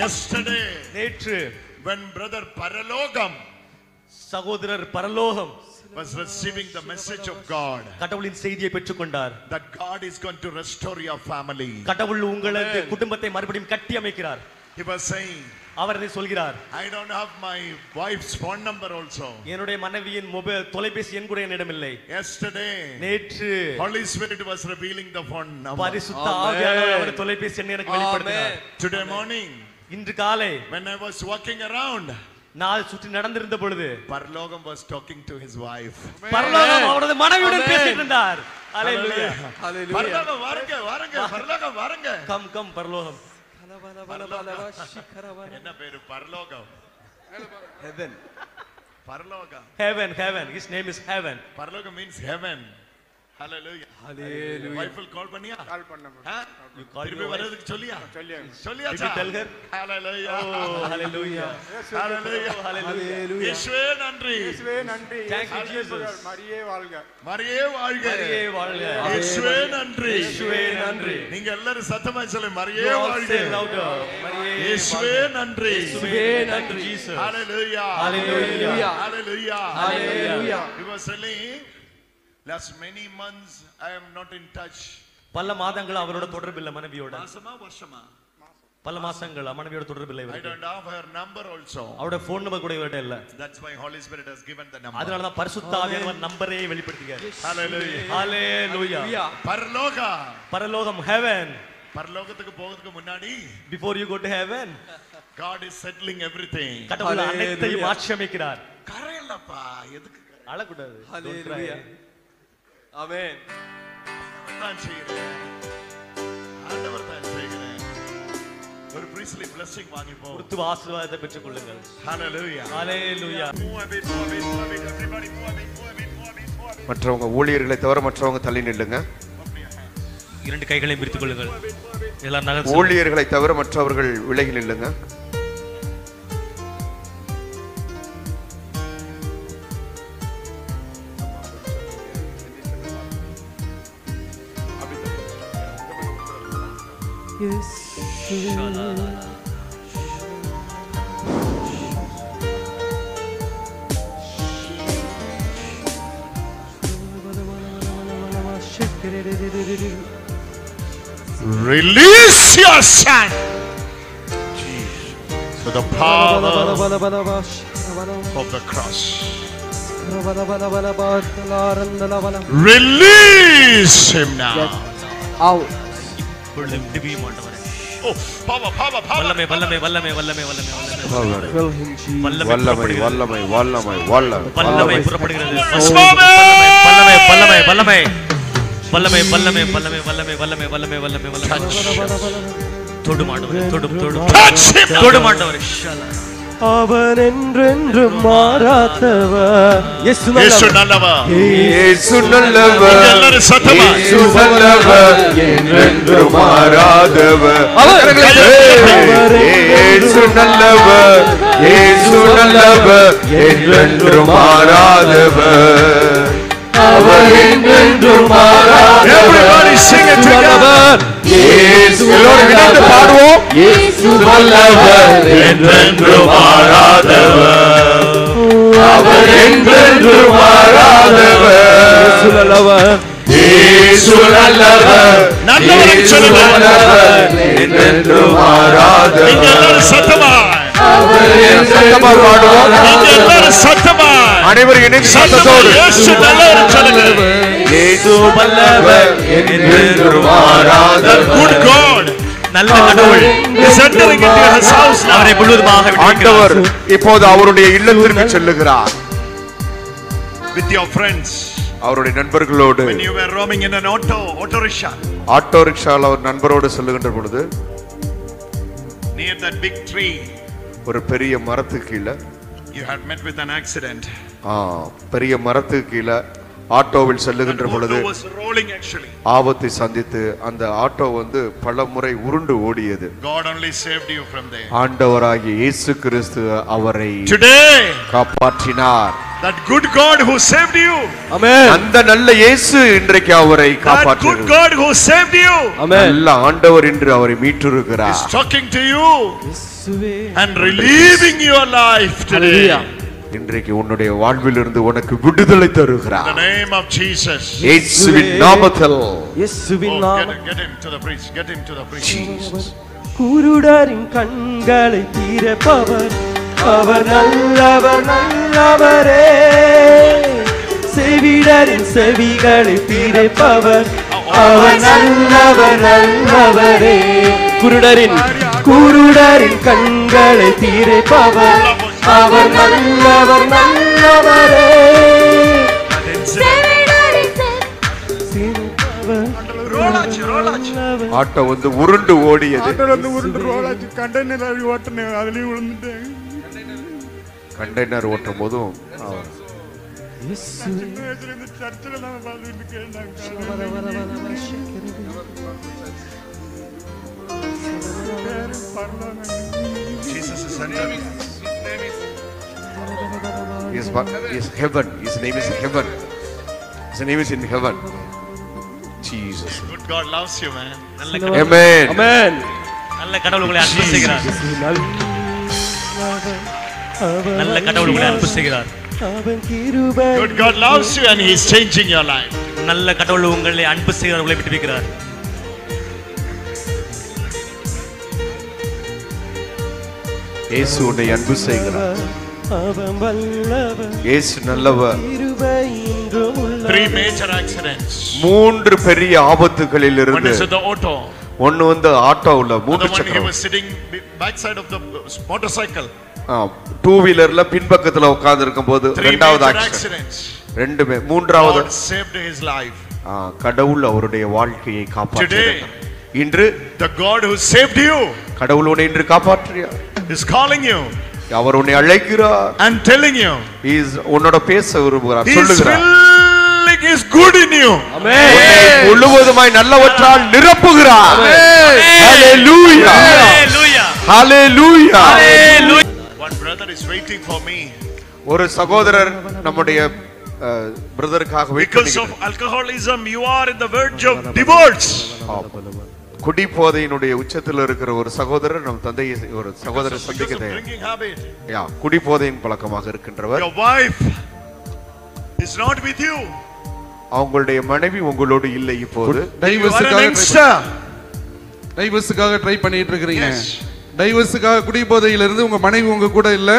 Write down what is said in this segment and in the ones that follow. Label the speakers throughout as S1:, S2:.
S1: Yesterday,
S2: நேற்று
S1: when brother Paralogam
S2: சகோதரர் பரலோகம்
S1: was receiving the message of God,
S2: கடவுளின் செய்தியை பெற்றுக்கொண்டார்.
S1: that God is going to restore your family.
S2: கடவுள் உங்களது குடும்பத்தை மறுபடியும் கட்டி அமைக்கிறார்.
S1: He was saying,
S2: அவர் இதை சொல்கிறார்.
S1: I don't have my wife's phone number also.
S2: என்னுடைய மனைவியின் தொலைபேசி எண் கூட என்னிடம் இல்லை.
S1: Yesterday,
S2: நேற்று
S1: Holy Spirit was revealing the phone number.
S2: பரிசுத்த ஆவியானவர் அவருடைய தொலைபேசி எண்ணை எனக்கு வெளிப்படுத்தினார்.
S1: Today morning,
S2: இன்று காலை
S1: when I was walking around,
S2: நான் சுற்றி நடந்திருந்த பொழுது
S1: Paralogam was talking to his wife.
S2: பரலோகம் அவரது மனைவியுடன் பேசிட்டு இருந்தார். ஹalleluya.
S1: Paralogam வாருங்க வாருங்க பரலோகம் வாருங்க.
S2: கம் பரலோகம்.
S1: என்ன பேரு பரலோகம்?
S3: Heaven.
S1: Paralogam.
S2: Heaven. His name is Heaven.
S1: Paralogam means heaven. Hallelujah. Wife will call பண்ணியா?
S3: Call பண்ண.
S2: You call
S1: திருப்பி
S2: your
S1: வரதுக்கு சொல்லியா? சொல்லியா?
S2: Did you tell her?
S1: Hallelujah.
S2: Oh, hallelujah.
S1: Hallelujah.
S2: Hallelujah.
S1: இயேசுவே நன்றி.
S3: இயேசுவே நன்றி.
S2: Thank you Jesus.
S3: மரியே வாழ்க.
S1: மரியே வாழ்க.
S2: மரியே வாழ்க.
S1: இயேசுவே நன்றி.
S2: இயேசுவே நன்றி.
S1: நீங்க எல்லாரும் சத்தமா சொல்லுங்க மரியே வாழ்க.
S2: மரியே
S1: இயேசுவே நன்றி.
S2: இயேசுவே நன்றி Jesus.
S1: Hallelujah.
S2: Hallelujah.
S1: Hallelujah.
S2: Hallelujah.
S1: He was telling last many months I am not in touch.
S2: பல மாதங்கள் அவரோட தொடர்பு இல்ல மனைவியோட.
S1: மாசமா வருஷமா?
S2: பல மாசங்கள் மனைவியோட தொடர்பு இல்ல
S1: I
S2: இவருக்கு.
S1: don't have her number also.
S2: அவரோட ஃபோன் நம்பர் கூட இவர்ட்ட இல்ல.
S1: That's why Holy Spirit has given the number.
S2: அதனால தான் பரிசுத்த ஆவியானவர் நம்பரே வெளிப்படுத்திட்டார்.
S1: Hallelujah.
S2: Hallelujah.
S1: பரலோகா.
S2: பரலோகம் heaven.
S1: பரலோகத்துக்கு போறதுக்கு முன்னாடி
S2: Before you go to heaven,
S1: God is settling everything.
S2: கடவுள் அனைத்தையும் மாற்றி அமைக்கிறார்.
S1: கரையல்லப்பா எதுக்கு
S2: அழக்கூடாது.
S3: Hallelujah. Amen.
S1: நான் செய்கிறேன். ஆண்டவர் தான் செய்கிறேன். ஒரு priestly blessing வாங்கிப்போம்.
S2: கிறிஸ்துவ ஆசீர்வாதத்தை பெற்றுக் கொள்ளுங்கள்.
S1: Hallelujah.
S2: Hallelujah.
S1: Everybody move a bit.
S4: மற்றவங்க ஊழியர்களை தவிர மற்றவங்க தள்ளி நில்லுங்க.
S2: இரண்டு கைகளையும் பிரித்துக் கொள்ளுங்கள். எல்லாரும் நகர்ந்து
S4: ஊழியர்களை தவிர மற்றவர்கள் விலகி நில்லுங்க.
S3: Yes.
S1: Release your son. So the power of the cross. Release him now.
S3: Out.
S2: டிபியும் ஆண்டவரே.
S1: Oh, power.
S2: வல்லமை.
S3: Fill him, Jesus.
S2: வல்லமை புறப்படுகிறது. வல்லமை. தொடும் ஆண்டவரே. தொடும் ஆண்டவரே.
S3: அவன் என்றென்றும் மாறாதவர்.
S1: இயேசு நல்லவர்.
S4: இயேசு நல்லவர்.
S1: எல்லாரும் சத்தமா.
S4: இயேசு நல்லவர். என்றென்றும் மாறாதவர். இயேசு நல்லவர். இயேசு நல்லவர். என்றென்றும் மாறாதவர். அவர் என்றென்றும் மாறாதவர்.
S1: Everybody sing it together.
S4: இயேசு எல்லோரும் பாடுவோம். இயேசு நல்லவர். என்றென்றும் மாறாதவர். அவர் என்றென்றும் மாறாதவர். இயேசு நல்லவர். இயேசு நல்லவர்.
S1: நல்லவரை சொல்லுங்க.
S4: என்றென்றும் மாறாதவர்.
S1: நீங்க எல்லாரும் சத்தமா.
S4: சத்தமா பாடுவோம்.
S1: நீங்க எல்லாரும் சத்தமா.
S4: அனைவரும் இணைந்து சத்தத்தோடு
S1: இயேசு நல்லவர் சொல்லுங்க.
S4: இயேசு நல்லவர். என்றென்றும் மாறாதவர்.
S1: Good God.
S2: நல்ல கடவுள்
S1: is entering into his house now.
S2: அவரை முழுவதுமாக
S4: ஆண்டவர் இப்போது அவருடைய இல்லத்திற்கு செல்லுகிறார்.
S1: With your friends.
S4: அவருடைய நண்பர்களோடு
S1: When you were roaming in an auto rickshaw.
S4: Auto ரிக்ஷால ஒரு நண்பரோடு செல்லுகின்ற பொழுது
S1: Near that big tree.
S4: ஒரு பெரிய மரத்துக்கு கீழே
S1: You had met with an accident.
S4: பெரிய மரத்துக்கு கீழே ஆட்டோவில் செல்லுகின்ற பொழுது
S1: was rolling actually.
S4: ஆபத்தை சந்தித்து அந்த ஆட்டோ பல முறை உருண்டு ஓடியது.
S1: God only saved you from there.
S4: ஆண்டவராகிய இயேசு கிறிஸ்து அவரை
S1: Today
S4: காப்பாற்றினார்.
S1: That good God who saved you.
S3: Amen.
S4: அந்த நல்ல இயேசு இன்றைக்கு அவரை
S1: That good
S4: காப்பாற்றுகிறார்.
S1: God who saved you
S3: Amen.
S4: நல்ல ஆண்டவர் இன்று அவரை மீட்டிருக்கிறார்.
S1: is talking to you
S3: இயேசுவே.
S1: and relieving your life today.
S3: Hallelujah.
S4: இன்றைக்கு உன்னுடைய வாழ்விலிருந்து உனக்கு விடுதலை
S1: In
S4: தருகிறார்.
S1: the name of Jesus.
S4: இயேசுவின் நாமத்தில்.
S3: இயேசுவின்
S1: Oh,
S3: நாமம்.
S1: get him to the priest. Get him to the priest.
S3: குருடரின் கண்களை திறப்பவர் அவர் நல்லவர் நல்லவரே. செவிடரின் செவிகளை திறப்பவர் அவர் நல்லவர் நல்லவரே. குருடரின் கண்களை திறப்பவர் அவர் நல்லவர் நல்லவரே.
S4: ஆட்டோ வந்து உருண்டு ஓடியது. கண்டெய்னர் ஓட்டும் போதும்
S1: Jesus is entering.
S4: His heaven. His name is heaven. His name is in heaven. Jesus.
S1: Good God loves you, man.
S4: Amen.
S3: Amen.
S2: நல்ல கடவுள் உங்களை அன்பு செய்கிறார். நல்ல கடவுள் உங்களை அன்பு செய்கிறார்.
S1: Good God loves you and He is changing your life.
S2: நல்ல கடவுள் உங்களை அன்பு செய்கிறார், உங்களை விடுவிக்கிறார்.
S4: இயேசு உன்னை அன்பு செய்கிறார். இயேசு நல்லவர்.
S1: 3 major accidents.
S4: 3 பெரிய ஆபத்துகளில்
S1: One
S4: இருந்து
S1: is in the auto.
S4: ஒன்னு வந்து ஆட்டோவுல
S1: The
S4: மூன்று
S1: one he
S4: சக்கரம்.
S1: was sitting backside of the motorcycle.
S4: Two வீலர்ல பின்பக்கத்துல உட்கார்ந்து இருக்கும்போது
S1: 3
S4: இரண்டாவது
S1: major
S4: ஆக்சிடென்ட்.
S1: accidents.
S4: மூன்றாவது
S1: God saved his life.
S4: கடவுள் அவருடைய வாழ்க்கையை
S1: Today,
S4: காப்பாற்றினார். இன்று
S1: the God who saved you
S4: கடவுள் உன்னை இன்று காப்பாற்றினார்.
S1: is calling you
S4: அவர் உன்னை அழைக்கிறார்.
S1: and telling you
S4: உன்னோட பேச விரும்புகிறார்,
S1: He is
S4: சொல்லுகிறார்.
S1: filling His good in you.
S3: Amen.
S4: உன்னை முழுவதுமாய் நல்லவற்றால் நிரப்புகிறார். Hallelujah.
S2: Hallelujah.
S4: Hallelujah.
S2: Hallelujah.
S1: One brother is waiting for me
S4: ஒரு சகோதரர் நம்முடைய பிரதருக்காக wait
S1: because of alcoholism. You are in the verge of divorce.
S4: குடி போதையினுடைய உச்சத்தில் இருக்கிற ஒரு சகோதரர் நம் தந்தையை ஒரு சகோதரர் சந்திக்க
S1: Because of drinking habit.
S4: குடி போதையின் பழக்கமாக இருக்கின்றவர்.
S1: Your wife is not with you.
S4: அவங்களுடைய மனைவி உங்களோடு இல்லை இப்போது.
S1: You are an youngster.
S5: டைவர்ஸுக்காக ட்ரை பண்ணிட்டு இருக்கீங்க.
S1: Yes.
S5: டைவர்ஸுக்காக குடிபோதையில இருந்து உங்க மனைவி உங்க கூட இல்ல,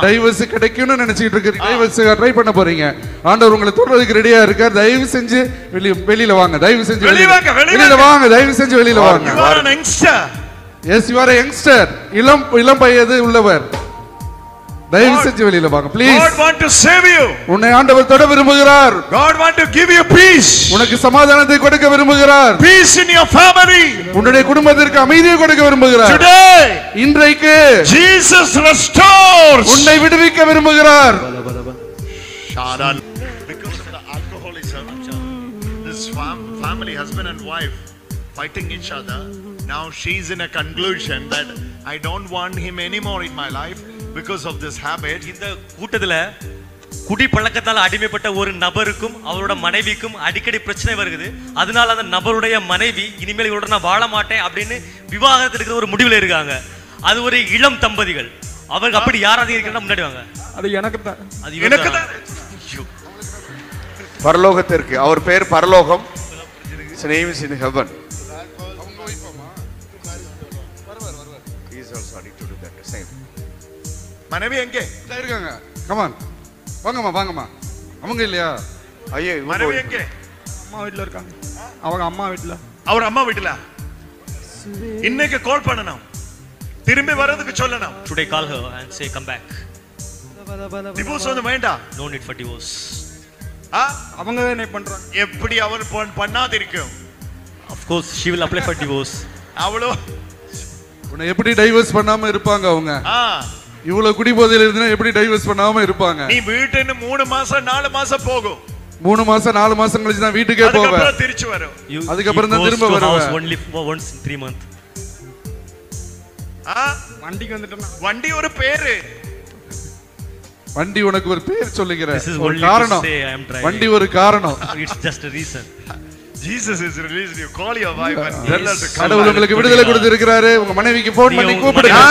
S5: டைவர்ஸ் கிடைக்கும்னு நினைச்சிட்டு இருக்கீங்க. டைவர்ஸுக்காக ட்ரை பண்ண போறீங்க. ஆண்டவர் உங்களை தொடுறதுக்கு ரெடியா இருக்கார். தயவு செஞ்சு வெளியில வாங்க. தயவு செஞ்சு வெளியில வாங்க. தயவு செஞ்சு வெளியில வாங்க.
S1: You are an youngster.
S5: Yes, you are a youngster. இளம் வயது உள்ளவர். தயவு செஞ்சு வெளியில வாங்க please.
S1: God want to save you.
S5: உன்னை ஆண்டவர் தொட விரும்புகிறார்.
S1: God want to give you peace.
S5: உனக்கு சமாதானத்தை கொடுக்க விரும்புகிறார்.
S1: Peace in your family.
S5: உன்னுடைய குடும்பத்திற்கு அமைதியை கொடுக்க விரும்புகிறார்.
S1: Today,
S5: இன்றைக்கு
S1: Jesus restores.
S5: உன்னை விடுவிக்க விரும்புகிறார்.
S1: Because of the alcoholism, this family, husband and wife, fighting each other. Now she's in a conclusion that I don't want him anymore in my life because of this habit.
S2: இந்த கூட்டத்துல குடி பழக்கத்தால் அடிமைப்பட்ட ஒரு நபருக்கும் அவரோட மனைவிக்கும் அடிக்கடி பிரச்சனை வருகிறது. அதனால அந்த நபருடைய மனைவி இனிமேல் இவரோட நான் வாழ மாட்டேன் அப்படின்னு விவாகரத்து எடுக்கிற ஒரு முடிவில் இருக்காங்க. அது ஒரு இளம் தம்பதிகள். அவங்க அப்படி யாராவது இருக்கிறதா முன்னாடி வாங்க.
S5: அது எனக்கு தான்.
S2: அது எனக்கு தான்.
S4: பரலோகத்திற்கு அவர் பெயர் பரலோகம். His name is in heaven. He is also ready to do that same.
S1: மனைவி எங்கே
S5: இருக்காங்க? Come on. வாங்கம்மா. அவங்க இல்லையா?
S4: ஐயே
S1: மனைவி எங்கே?
S5: அம்மா வீட்ல இருக்காங்க. அவங்க அம்மா வீட்ல.
S1: அவர் அம்மா வீட்ல. இன்னைக்கு கால் பண்ணணும். திரும்பி வரதுக்கு சொல்லணும்.
S2: Today call her and say come back.
S1: Divorce வந்து வேண்டாம்.
S2: No need for divorce.
S5: அவங்க என்ன பண்றாங்க?
S1: எப்படி அவர் பண்ணாதிருக்கும்?
S2: Of course she will apply for divorce.
S1: அவளோ
S5: உன்னை எப்படி டைவர்ஸ் பண்ணாம இருப்பாங்க அவங்க? இவ்வளவு குடிபோதையில இருந்தா எப்படி டைவர்ஸ் பண்ணாம இருப்பாங்க?
S1: நீ வீட்டுன்னு 3 மாசம் 4 மாசம் போகும்.
S5: 3 மாசம் 4 மாசம் கழிச்சு தான் வீட்டுக்கே போவே.
S1: அதுக்கப்புறம் திரும்பி வரும்.
S5: அதுக்கப்புறம் தான் திரும்ப வருவேன்.
S2: Only once in 3 months.
S5: வண்டிக்கு வந்துட்டேனா?
S1: வண்டி ஒரு பேரு.
S5: வண்டி உனக்கு ஒரு பேர் சொல்லுகிற
S2: This is
S5: ஒரு
S2: only to
S5: காரணம்.
S2: say I am driving.
S5: வண்டி ஒரு காரணம்.
S2: It's just a reason.
S1: Jesus is released you. Call your wife and tell her to come.
S5: கடவுள் உங்களுக்கு விடுதலை கொடுத்திருக்கிறாரு. உங்க மனைவிக்கு போன் பண்ணி கூப்பிடுங்க.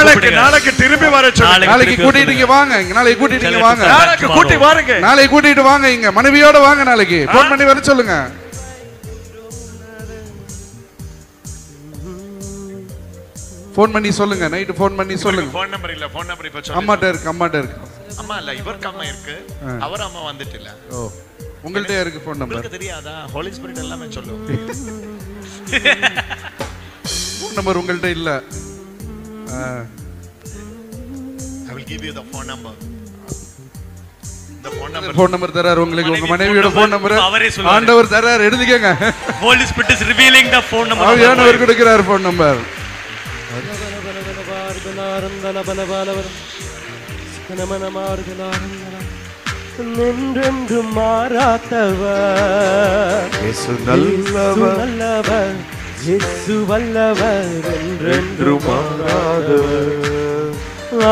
S1: நாளைக்கு திரும்பி வர சொல்லுங்க.
S5: நாளைக்கு கூட்டிட்டு வாங்க. நாளைக்கு கூட்டிட்டு வாங்க.
S1: நாளைக்கு கூட்டி வாருங்க.
S5: நாளைக்கு கூட்டிட்டு வாங்க இங்க. மனைவியோட வாங்க நாளைக்கு. போன் பண்ணி வர சொல்லுங்க. போன் பண்ணி சொல்லுங்க. நைட் போன் பண்ணி சொல்லுங்க.
S1: போன் நம்பர் இல்ல, போன் நம்பர் இப்ப சொல்லுங்க.
S5: அம்மாட்ட இருக்கு.
S1: அம்மா இல்ல, இவருக்கு அம்மா இருக்கு. அவர் அம்மா வந்துட்டு இல்ல.
S5: ஓ. உங்கள்ட்ட இருக்கு போன் நம்பர்.
S1: உங்களுக்கு தெரியாதா? ஹோலி ஸ்பிரிட் எல்லாமே சொல்லும்.
S5: போன் நம்பர் உங்கள்ட்ட இல்ல.
S1: I will give you the phone number. The phone number.
S5: Phone number தரார் உங்களுக்கு. உங்க மனைவியோட போன் நம்பர்
S2: அவரே சொல்றாரு.
S5: ஆண்டவர் தரார், எழுதிக்கங்க.
S2: Holy Spirit is revealing the phone number.
S5: ஆவியானவர் கொடுக்கிறார் போன் நம்பர்.
S3: என்றென்றும் மாறாதவர்
S4: இயேசு நல்லவர்,
S3: நல்லவர், இயேசு வல்லவர், என்றென்றும் மாறாதவர்,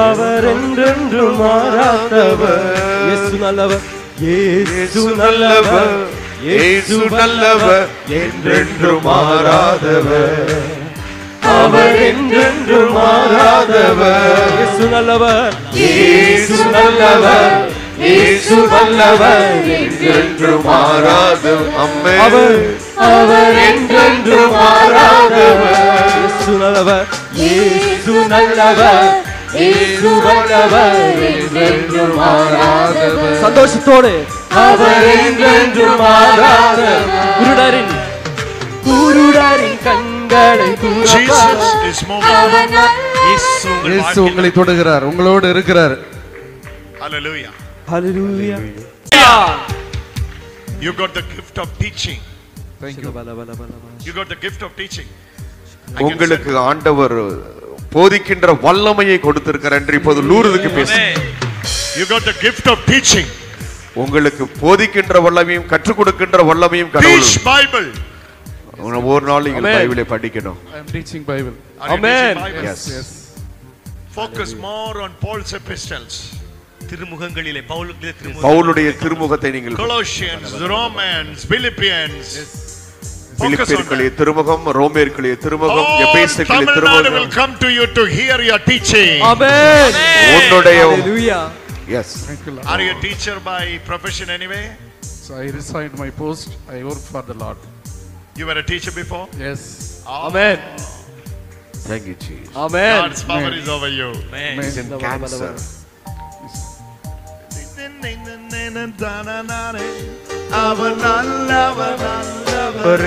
S3: அவர் என்றென்றும் மாறாதவர். இயேசு நல்லவர், இயேசு நல்லவர், இயேசு நல்லவர், என்றென்றும் மாறாதவர், அவர் என்றென்றும் மாறாதவர். இயேசு நல்லவர், இயேசு நல்லவர், இயேசு வல்லவர், என்றென்றும் மாறாதவர். அவர் என்றென்றும் மாறாதவர். இயேசு நல்லவர், இயேசு நல்லவர், இயேசு வல்லவர், என்றென்றும் மாறாதவர். சந்தோஷத்தோடு அவர் என்றென்றும் மாறாதவர். குருடரின் கண்களை
S1: Jesus is moving.
S5: இயேசு உங்களை தொடுகிறார், உங்களோடு இருக்கிறார்.
S1: Hallelujah.
S3: Hallelujah.
S1: You got the gift of teaching.
S5: Thank you.
S1: You got the gift of teaching.
S4: உங்களுக்கு ஆண்டவர் போதிக்கின்ற வல்லமையை கொடுத்திருக்கிறார் என்று இப்போது லூர்துக்கு பேசுங்க.
S1: You got the gift of teaching.
S4: உங்களுக்கு போதிக்கின்ற வல்லமையும் கற்றுக் கொடுக்கின்ற வல்லமையும் கடவுள்.
S1: Teach Bible.
S4: ஒரு நாள் நீங்கள் பைபிளை படிக்கணும்.
S5: I am teaching Bible.
S1: Amen.
S4: Yes.
S5: Yes.
S1: Focus more on Paul's epistles.
S2: திருமுகங்களிலே
S4: பவுலுடைய திருமுகத்தை நீங்கள்
S1: Colossians, Romans, Philippians.
S4: பிலிப்பியர்களுடைய Thirumugam, ரோமேயர்களுடைய Thirumugam, எபேசியர்களுடைய
S1: Tamil Nadu will
S4: Thirumugam.
S1: come to you to hear your teaching.
S3: Amen.
S4: உன்னுடைய
S3: Hallelujah.
S4: Yes.
S5: Thank you, Lord.
S1: Are you a teacher by profession anyway?
S5: So I resigned my post. I work for the Lord.
S1: You were a teacher before?
S5: Yes.
S3: Amen.
S4: Thank you, Jesus.
S3: Amen.
S1: God's power is over you.
S4: He's in cancer.
S1: அவர் நல்லவர், நல்லவர்.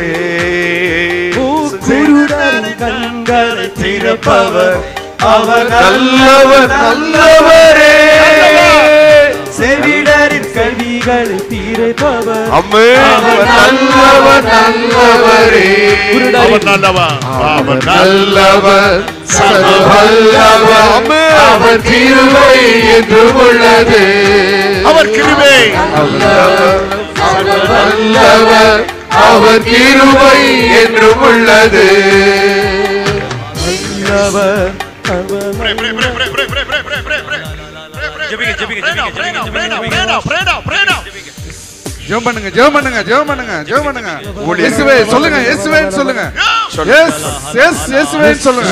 S3: குருடரின் கண்களை திறப்பவர், அவர்
S4: நல்லவர், நல்லவரே.
S3: செவிடரின் கல்விகளை தீர்ப்பவர்,
S4: ஆமென். நல்லவர், நல்லவரே.
S1: அவர் நல்லவர், அவர்
S4: நல்லவர், சர்வவல்லவர். அவர் கிருபை என்றும் உள்ளது.
S1: அவர் கிருபை.
S4: நல்லவர், அவர் கிருபை என்றும் உள்ளது.
S3: நல்லவர்,
S1: Pray, pray, pray, pray, pray, pray, pray, pray, pray, pray.
S2: ஜெபிங்க, ஜெபிங்க,
S1: Pray now,
S2: ஜெபிங்க,
S1: pray now,
S2: ஜெபிங்க,
S1: pray now,
S2: ஜெபிங்க.
S1: pray now, pray now, pray now.
S5: ஜெபம் பண்ணுங்க, ஜெபம் பண்ணுங்க, ஜெபம் பண்ணுங்க, ஜெபம் பண்ணுங்க. இயேசுவே சொல்லுங்க, இயேசுவே சொல்லுங்க. எஸ், எஸ், இயேசுவே சொல்லுங்க.